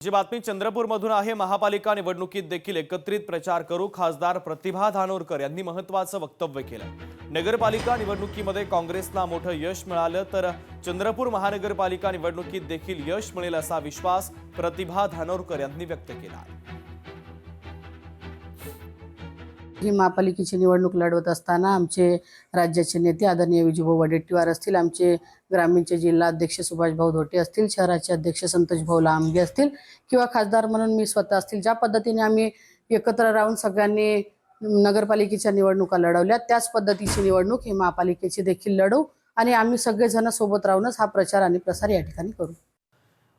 जी बातमी चंद्रपूरमधून आहे। महापालिका निवडणुकीत देखील एकत्रित प्रचार करू खासदार प्रतिभा धानोरकर यांनी महत्त्वाचं वक्तव्य केलं। नगरपालिका निवडणुकीमध्ये काँग्रेसला मोठं यश मिळालं तर चंद्रपूर महानगरपालिका निवडणुकीत देखील यश मिळेल असा विश्वास प्रतिभा धानोरकर यांनी व्यक्त केला। ही महापालिकेची निवडणूक लढवत असताना आमचे राज्याचे नेते आदरणीय विजूभाऊ वडेट्टीवार असतील, आमचे ग्रामीणचे जिल्हा अध्यक्ष सुभाषभाऊ धोटे असतील, शहराचे अध्यक्ष संतोषभाऊ लांबगे असतील किंवा खासदार म्हणून मी स्वतः असतील, ज्या पद्धतीने आम्ही एकत्र राहून सगळ्यांनी नगरपालिकेच्या निवडणुका लढवल्या त्याच पद्धतीची निवडणूक ही महापालिकेची देखील लढवू आणि आम्ही सगळेजण सोबत राहूनच हा प्रचार आणि प्रसार या ठिकाणी करू।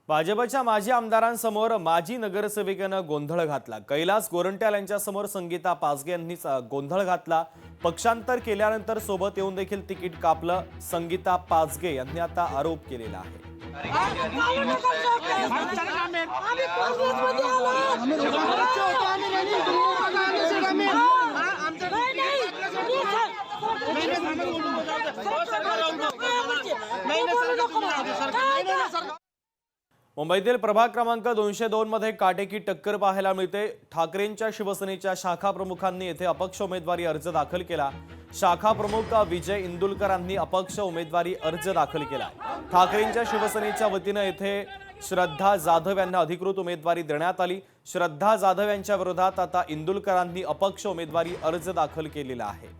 भाजपच्या माजी आमदारांसमोर माजी नगरसेविकेनं गोंधळ घातला। कैलास गोरंट्याल यांच्यासमोर संगीता पाचगे यांनी गोंधळ घातला। पक्षांतर केल्यानंतर सोबत येऊन देखील तिकीट कापलं। संगीता पाचगे यांनी आता आरोप केलेला आहे। मुंबईतील प्रभाग क्रमांक 202 मध्ये काटेकी टक्कर पाहायला मिळते। ठाकरेंच्या शिवसेनेच्या शाखा प्रमुखांनी येथे अपक्ष उमेदवारी अर्ज दाखल केला। शाखा प्रमुख विजय इंदुलकरांनी अपक्ष उमेदवारी अर्ज दाखल केला। ठाकरेंच्या शिवसेनेच्या वतीने येथे श्रद्धा जाधव यांना अधिकृत उमेदवारी देण्यात आली। श्रद्धा जाधव यांच्या विरोधात आता इंदुलकरांनी अपक्ष उमेदवारी अर्ज दाखल केलेला आहे।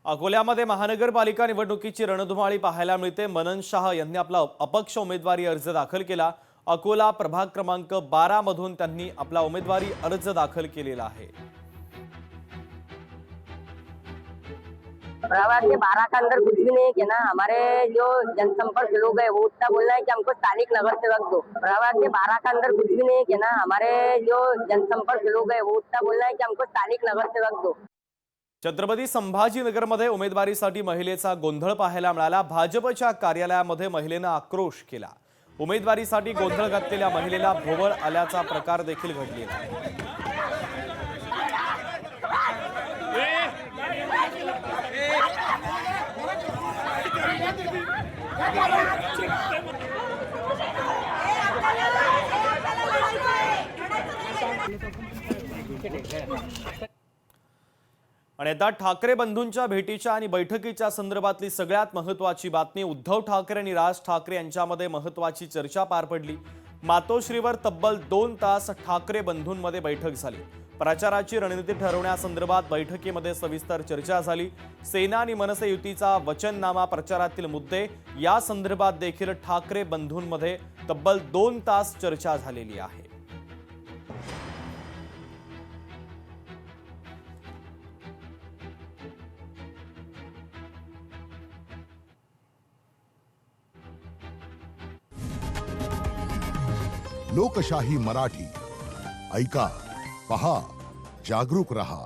अकोल्यामध्ये महानगरपालिका निवडणुकीची रणधुमाळी पाहायला मिळते। मनन शाह यांनी आपला अपक्ष उमेदवारी अर्ज दाखल केला। अकोला प्रभाग क्रमांक 12 मधून त्यांनी आपला उमेदवारी अर्ज दाखल केलेला आहे। प्रभाग के 12 का अंदर कुछ भी नहीं है ना। हमारे जो जनसंपर्क लोग हैं वो उतना बोलना है कि हमको स्थानिक नगर सेवक दो। प्रभाग के 12 का अंदर कुछ भी नहीं है ना। हमारे जो जनसंपर्क लोग हैं वो उतना बोलना है कि हमको स्थानिक नगर सेवक दो। छत्रपती संभाजीनगरमध्ये उमेदवारीसाठी महिलेचा गोंधळ पाहायला मिळाला। भाजपच्या कार्यालयामध्ये महिलेने आक्रोश केला। उमेदवारीसाठी गोंधळ घातलेल्या महिलेला भोवळ आल्याचा प्रकार देखील घडलेला आहे। आणि आता ठाकरे बंधूंच्या भेटीच्या आणि बैठकीच्या संदर्भातली सगळ्यात महत्त्वाची बातमी। उद्धव ठाकरे आणि राज ठाकरे यांच्यामध्ये महत्त्वाची चर्चा पार पडली। मातोश्रीवर तब्बल 2 तास ठाकरे बंधूंमध्ये बैठक झाली। प्रचाराची रणनीती ठरवण्यासंदर्भात बैठकीमध्ये सविस्तर चर्चा झाली। सेना आणि मनसे युतीचा वचननामा, प्रचारातील मुद्दे या संदर्भात देखील ठाकरे बंधूंमध्ये तब्बल 2 तास चर्चा झालेली आहे। लोकशाही मराठी ऐका, पहा, जागरूक रहा।